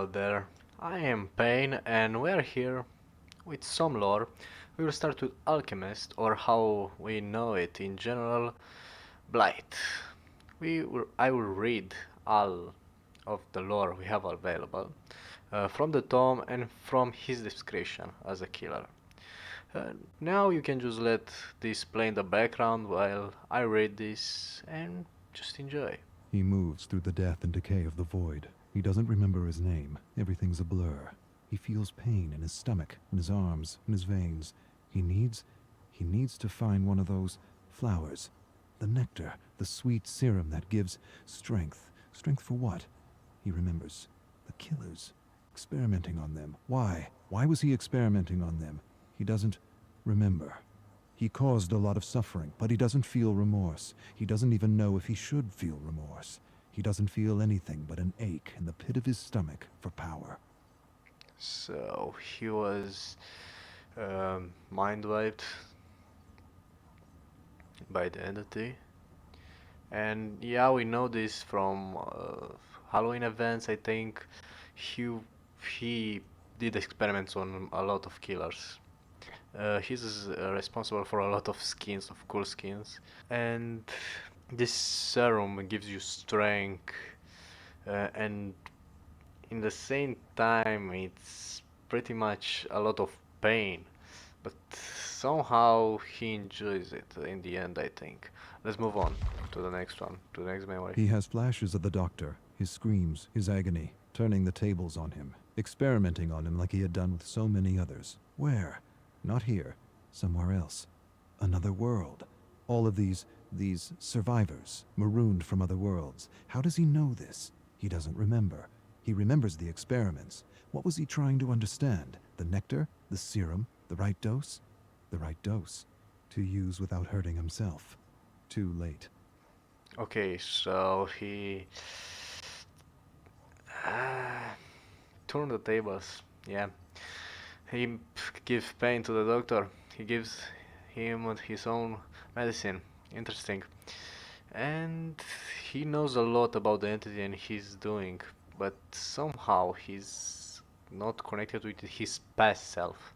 Hello there. I am Pain, and we're here with some lore. We will start with Alchemist, or how we know it in general, Blight. I will read all of the lore we have available from the tome and from his description as a killer. Now you can just let this play in the background while I read this and just enjoy. He moves through the death and decay of the void. He doesn't remember his name. Everything's a blur. He feels pain in his stomach, in his arms, in his veins. He needs to find one of those flowers. The nectar, the sweet serum that gives strength. Strength for what? He remembers. The killers. Experimenting on them. Why? Why was he experimenting on them? He doesn't remember. He caused a lot of suffering, but he doesn't feel remorse. He doesn't even know if he should feel remorse. He doesn't feel anything but an ache in the pit of his stomach for power. So he was mind wiped by the entity. And yeah, we know this from Halloween events. I think he he did experiments on a lot of killers. He's responsible for a lot of skins, of cool skins, and this serum gives you strength, and in the same time it's pretty much a lot of pain, but somehow he enjoys it in the end, I think. Let's move on to the next one, to the next memory. He has flashes of the doctor, his screams, his agony, turning the tables on him, experimenting on him like he had done with so many others. Where? Not here. Somewhere else. Another world. All of these survivors, marooned from other worlds. How does he know this? He doesn't remember. He remembers the experiments. What was he trying to understand? The nectar? The serum? The right dose? The right dose. To use without hurting himself. Too late. Okay, so he uh, turned the tables. Yeah, he gives pain to the doctor. He gives him his own medicine. Interesting. And he knows a lot about the entity and he's doing, but somehow he's not connected with his past self.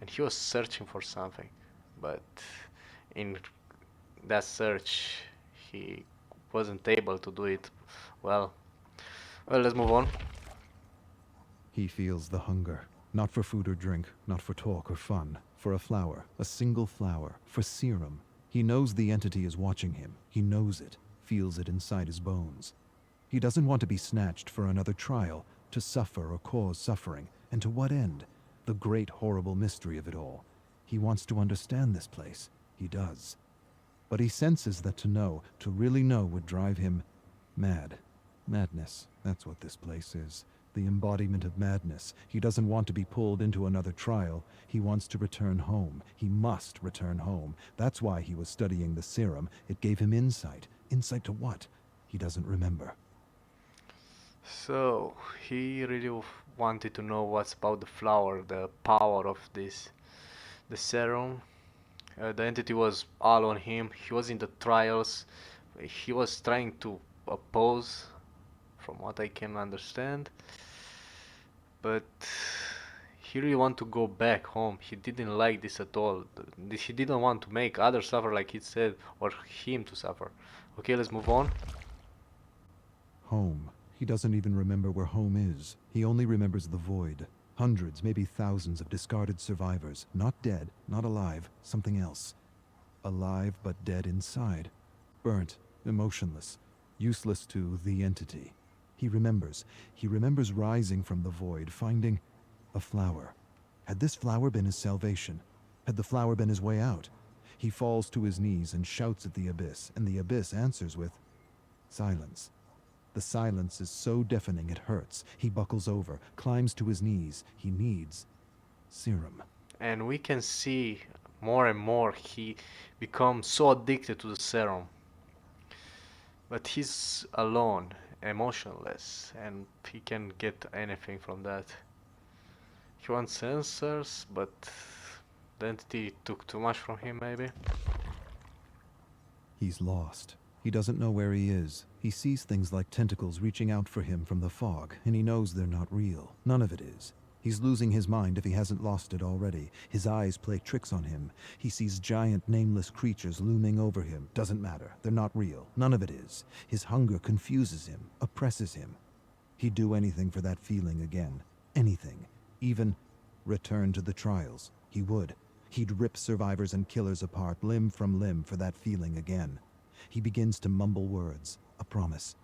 And he was searching for something, but in that search, he wasn't able to do it. Well, let's move on. He feels the hunger. Not for food or drink, not for talk or fun. For a flower, a single flower, for serum. He knows the entity is watching him. He knows it, feels it inside his bones. He doesn't want to be snatched for another trial, to suffer or cause suffering. And to what end? The great horrible mystery of it all. He wants to understand this place. He does. But he senses that to know, to really know, would drive him mad. Madness, that's what this place is. The embodiment of madness. He doesn't want to be pulled into another trial. He wants to return home. He must return home. That's why he was studying the serum. It gave him insight. Insight to what? He doesn't remember. So, he really wanted to know what's about the flower, the power of this, the serum. The entity was all on him. He was in the trials. He was trying to oppose, from what I can understand. But he really want to go back home. He didn't like this at all. He didn't want to make others suffer like he said, or him to suffer. Okay, let's move on. Home. He doesn't even remember where home is. He only remembers the void. Hundreds, maybe thousands of discarded survivors. Not dead, not alive, something else. Alive but dead inside. Burnt, emotionless, useless to the entity. He remembers. He remembers rising from the void, finding a flower. Had this flower been his salvation? Had the flower been his way out? He falls to his knees and shouts at the abyss, and the abyss answers with silence. The silence is so deafening it hurts. He buckles over, climbs to his knees. He needs serum. And we can see more and more he becomes so addicted to the serum. But he's alone, emotionless, and he can get anything from that. He wants answers, but the entity took too much from him, maybe. He's lost. He doesn't know where he is. He sees things like tentacles reaching out for him from the fog, and he knows they're not real. None of it is. He's losing his mind if he hasn't lost it already. His eyes play tricks on him. He sees giant, nameless creatures looming over him. Doesn't matter. They're not real. None of it is. His hunger confuses him, oppresses him. He'd do anything for that feeling again. Anything. Even return to the trials. He would. He'd rip survivors and killers apart, limb from limb, for that feeling again. He begins to mumble words. A promise.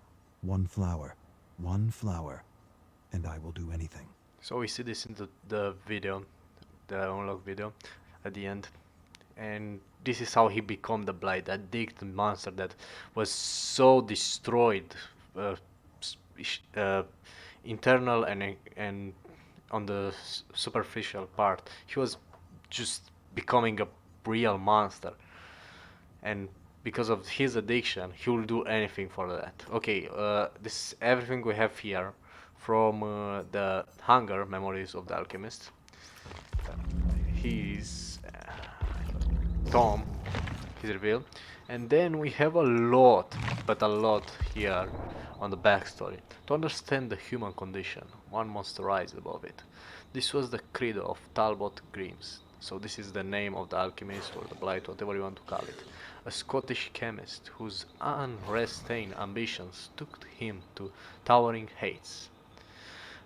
One flower. One flower. And I will do anything. So we see this in the video, the unlock video, at the end, and this is how he become the Blight, addicted monster that was so destroyed, uh, s- uh, internal and on the superficial part. He was just becoming a real monster, and because of his addiction, he will do anything for that. Okay, this is everything we have here from the hunger memories of the alchemist. His Tom, his reveal, and then we have a lot, but a lot here on the backstory to understand the human condition. One must rise above it. This was the credo of Talbot Grimes. So this is the name of the alchemist or the blight, whatever you want to call it. A Scottish chemist whose unrestrained ambitions took him to towering heights.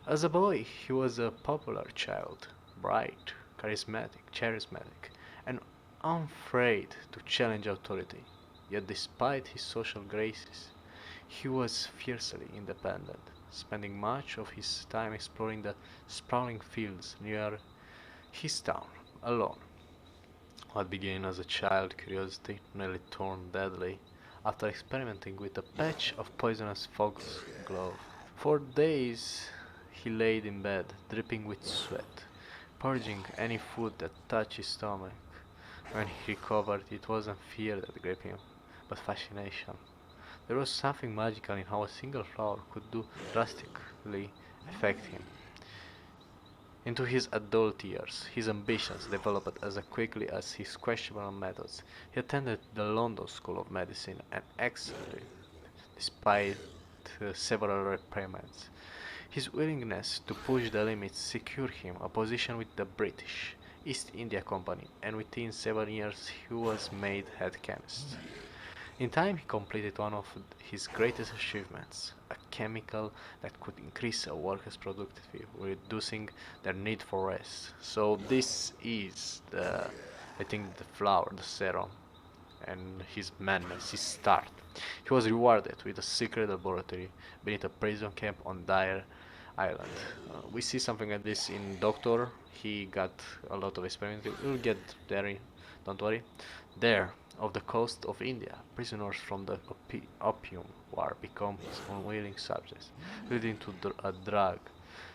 As a boy, he was a popular child, bright, charismatic, and unafraid to challenge authority. Yet despite his social graces, he was fiercely independent, spending much of his time exploring the sprawling fields near his town, alone. What began as a child curiosity nearly turned deadly after experimenting with a patch of poisonous foxglove. For days he lay in bed, dripping with sweat, purging any food that touched his stomach. When he recovered, it wasn't fear that gripped him, but fascination. There was something magical in how a single flower could do drastically affect him. Into his adult years, his ambitions developed as quickly as his questionable methods. He attended the London School of Medicine and excelled despite several reprimands. His willingness to push the limits secured him a position with the British East India Company, and within 7 years he was made head chemist. In time, he completed one of his greatest achievements, a chemical that could increase a worker's productivity, reducing their need for rest. So this is I think, the flower, the serum, and his madness, his start. He was rewarded with a secret laboratory beneath a prison camp on Dyer Island. We see something like this in Doctor. He got a lot of experiments. We'll get there, don't worry. There, off the coast of India, prisoners from the Opium War become his unwilling subjects, leading to a drug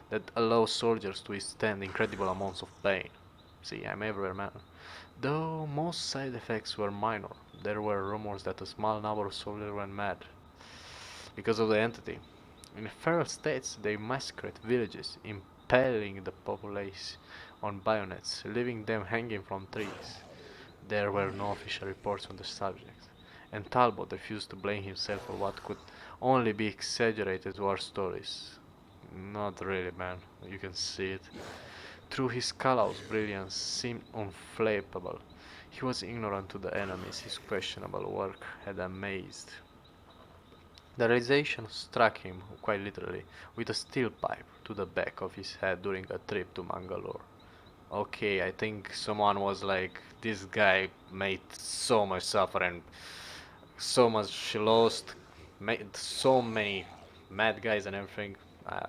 that allows soldiers to withstand incredible amounts of pain. See, I'm everywhere, man. Though most side effects were minor, there were rumors that a small number of soldiers went mad because of the entity. In feral states, they massacred villages, impaling the populace on bayonets, leaving them hanging from trees. There were no official reports on the subject, and Talbot refused to blame himself for what could only be exaggerated war stories. Not really, man. You can see it. Through his callous brilliance seemed unflappable. He was ignorant to the enemies his questionable work had amazed. The realization struck him, quite literally, with a steel pipe to the back of his head during a trip to Mangalore. Okay, I think someone was like, this guy made so much suffer and so much lost, made so many mad guys and everything. Uh,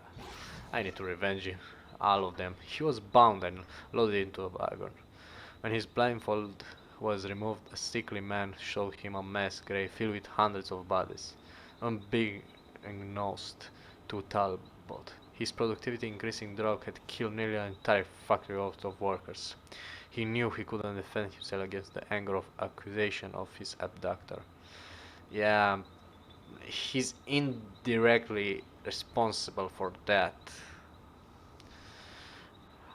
I need to revenge you, all of them. He was bound and loaded into a wagon. When his blindfold was removed, a sickly man showed him a mass grave filled with hundreds of bodies, unbeknownst to Talbot. His productivity increasing drug had killed nearly an entire factory of workers. He knew he couldn't defend himself against the anger of accusation of his abductor. Yeah, he's indirectly responsible for that.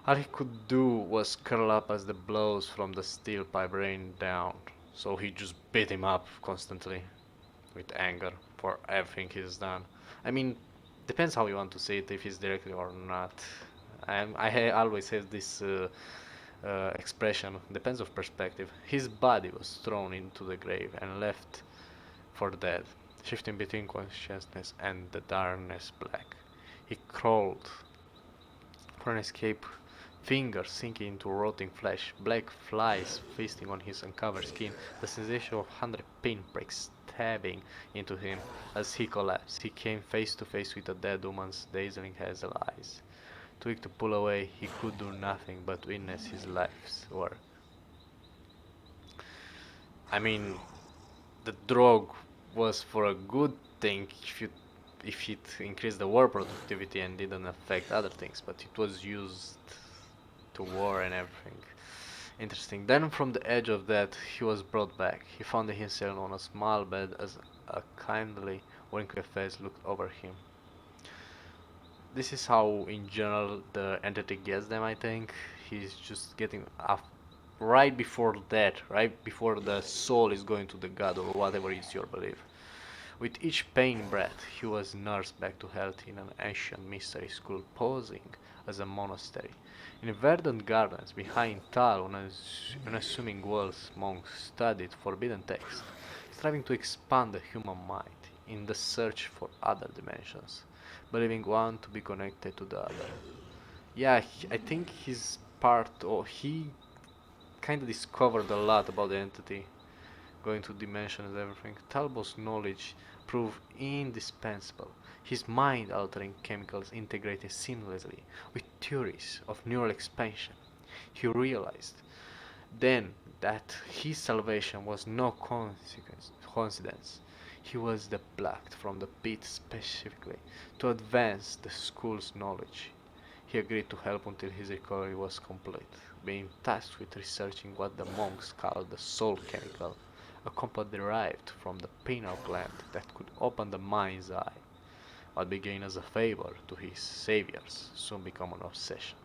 All he could do was curl up as the blows from the steel pipe rained down, so he just beat him up constantly. with anger for everything he's done. I mean, depends how you want to say it, if it's directly or not. Always have this expression, depends of perspective. His body was thrown into the grave and left for dead, shifting between consciousness and the darkness black. He crawled for an escape, fingers sinking into rotting flesh, black flies feasting on his uncovered skin, the sensation of 100 pinpricks stabbing into him as he collapsed. He came face to face with a dead woman's dazzling hazel eyes. Too weak to pull away, he could do nothing but witness his life's work. I mean, the drug was for a good thing if it increased the war productivity and didn't affect other things, but it was used to war and everything. Interesting. Then from the edge of that he was brought back. He found himself on a small bed as a kindly wrinkled face looked over him. This is how in general the entity gets them, I think. He's just getting up right before that, right before the soul is going to the god or whatever is your belief. With each pain breath, he was nursed back to health in an ancient mystery school posing as a monastery. In verdant gardens behind tall, unassuming walls, monks studied forbidden texts, striving to expand the human mind in the search for other dimensions, believing one to be connected to the other. Yeah, I think he's part, or he kind of discovered a lot about the entity going to dimensions and everything. Talbot's knowledge proved indispensable. His mind-altering chemicals integrated seamlessly with theories of neural expansion. He realized then that his salvation was no coincidence. He was plucked from the pit specifically to advance the school's knowledge. He agreed to help until his recovery was complete, being tasked with researching what the monks called the soul chemical, a compound derived from the pineal gland that could open the mind's eye. What began as a favor to his saviors soon became an obsession.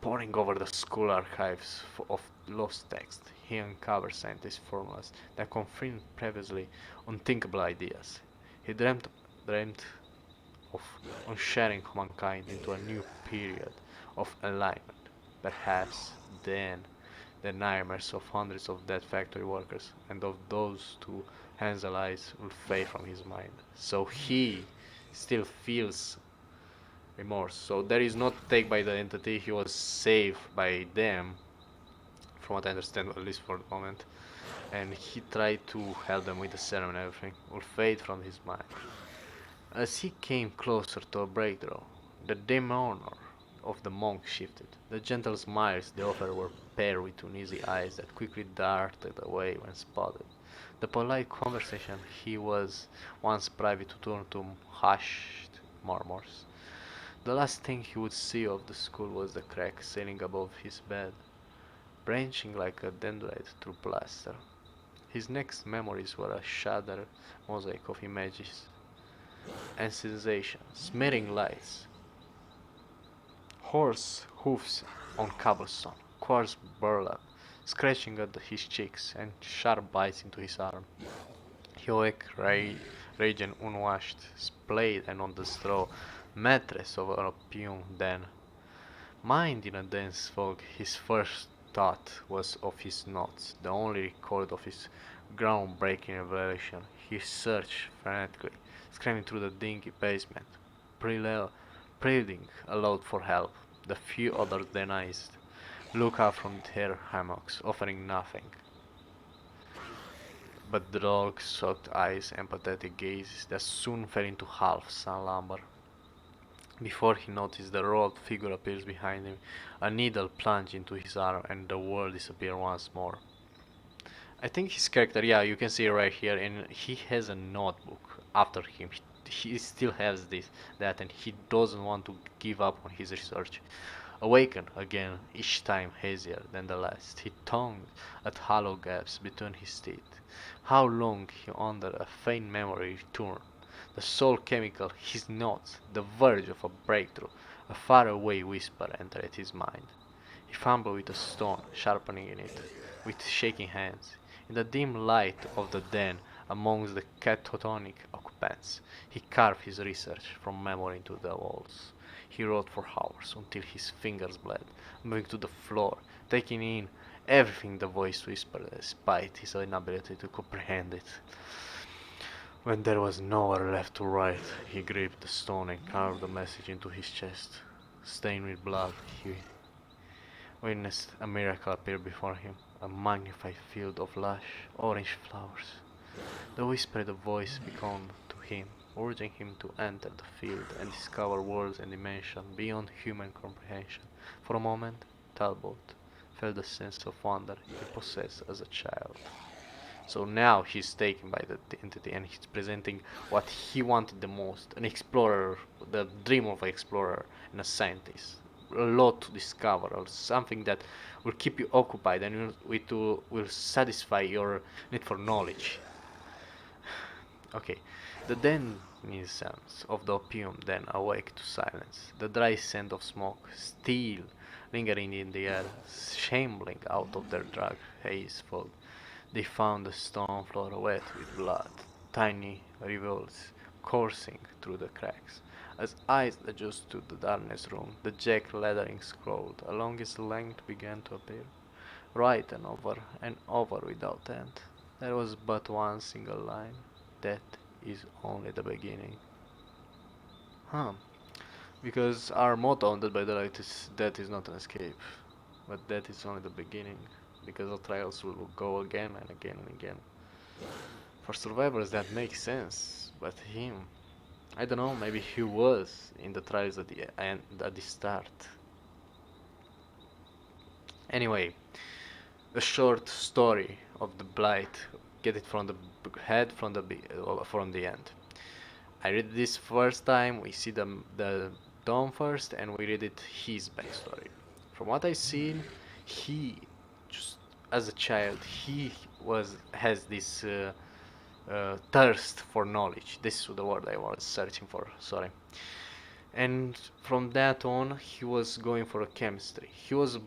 Poring over the school archives of lost texts, he uncovered scientific formulas that confirmed previously unthinkable ideas. He dreamt of ushering mankind into a new period of enlightenment. Perhaps then the nightmares of hundreds of dead factory workers and of those two hands allies will fade from his mind. So he still feels remorse. So there is not take by the entity, he was saved by them, from what I understand, at least for the moment. And he tried to help them with the serum and everything, will fade from his mind. As he came closer to a breakthrough, the demeanor of the monk shifted. The gentle smiles they offered were paired with uneasy eyes that quickly darted away when spotted. The polite conversation he was once private to turn to hushed murmurs. The last thing he would see of the school was the crack ceiling above his bed, branching like a dendrite through plaster. His next memories were a shattered mosaic of images and sensations, smearing lights, horse hoofs on cobblestone, coarse burlap scratching at his cheeks, and sharp bites into his arm. He awoke rage and unwashed, splayed and on the straw mattress of an opium den. Mind in a dense fog, his first thought was of his notes, the only record of his groundbreaking revelation. He searched frantically, screaming through the dingy basement, pleading aloud for help. The few others denied, looked up from their hammocks, offering nothing but dog-soaked eyes and pathetic gazes that soon fell into half slumber. Before he noticed, the robed figure appears behind him. A needle plunged into his arm, and the world disappeared once more. I think his character, yeah, you can see it right here, and he has a notebook after him. He still has that, and he doesn't want to give up on his research. Awakened again, each time hazier than the last, he tongued at hollow gaps between his teeth. How long he under a faint memory returned. The soul chemical, his notes, the verge of a breakthrough, a faraway whisper entered his mind. He fumbled with a stone, sharpening it with shaking hands. In the dim light of the den, amongst the catatonic occupants. He carved his research from memory into the walls. He wrote for hours until his fingers bled, moving to the floor, taking in everything the voice whispered despite his inability to comprehend it. When there was nowhere left to write, he gripped the stone and carved the message into his chest. Stained with blood, he witnessed a miracle appear before him, a magnified field of lush orange flowers. The whispered voice beckoned to him, urging him to enter the field and discover worlds and dimensions beyond human comprehension. For a moment, Talbot felt the sense of wonder he possessed as a child. So now he's taken by the entity and he's presenting what he wanted the most, an explorer, the dream of an explorer and a scientist. A lot to discover, or something that will keep you occupied and will satisfy your need for knowledge. Okay, the denizens of the opium then awake to silence, the dry scent of smoke still lingering in the air, shambling out of their drug haze fog. They found the stone floor wet with blood, tiny rivules coursing through the cracks. As eyes adjusted to the darkness room, the jagged lettering scrawled along its length began to appear, right and over without end. There was but one single line. That is only the beginning. Huh. Because our motto on Dead by Daylight is death is not an escape, but death is only the beginning. Because the trials will go again and again and again. For survivors that makes sense, but him, I don't know, maybe he was in the trials at the end, at the start. Anyway, a short story of the Blight. Get it from the head, from the end. I read this first time. We see the Dawn first, and we read it his backstory. From what I seen, he just as a child he has this thirst for knowledge. This is the word I was searching for. Sorry. And from that on, he was going for a chemistry. He was a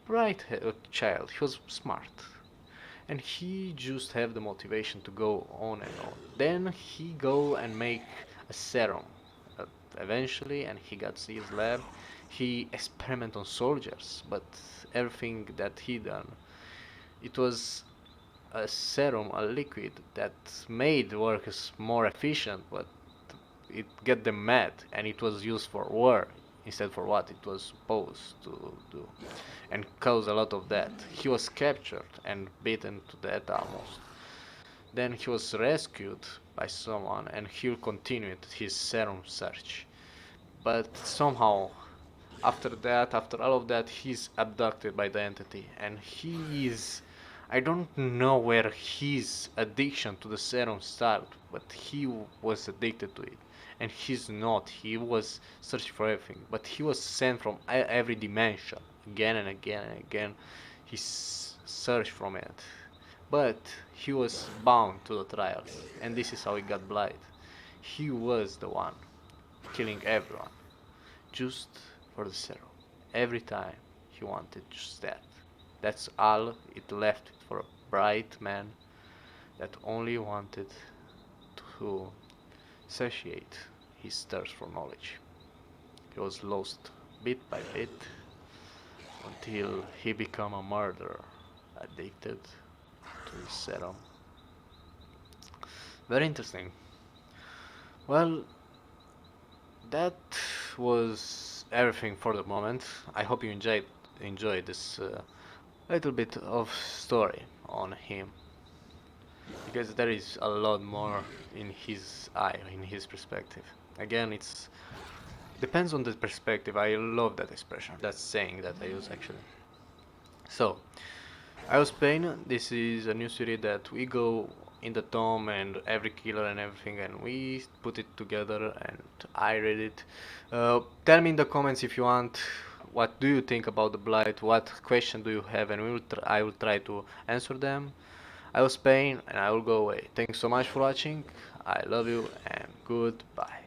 bright child. He was smart, and he just have the motivation to go on and on. Then he go and make a serum. Eventually, and he got his lab. He experiment on soldiers, but everything that he done, it was a serum, a liquid that made workers more efficient, but it get them mad, and it was used for war instead for what it was supposed to do, and caused a lot of death. He was captured and beaten to death almost. Then he was rescued by someone, and he continued his serum search. But somehow, after all of that, he's abducted by the entity, and he is. I don't know where his addiction to the serum started, but he was addicted to it, and he's not. He was searching for everything, but he was sent from every dimension again and again and again. He searched from it, but he was bound to the trials, and this is how he got Blight. He was the one killing everyone just for the serum. Every time he wanted just that. That's all it left for a bright man that only wanted to satiate his thirst for knowledge. He was lost bit by bit until he became a murderer, addicted to his serum. Very interesting. Well, that was everything for the moment. I hope you enjoyed this little bit of story on him, because there is a lot more in his eye, in his perspective. Again, it's depends on the perspective. I love that expression, that saying that I use actually. So, I was Pain. This is a new series that we go in the tomb and every killer and everything, and we put it together. And I read it. Tell me in the comments if you want. What do you think about the Blight? What question do you have? And I will try to answer them. I was Pain, and I will go away. Thanks so much for watching. I love you, and goodbye.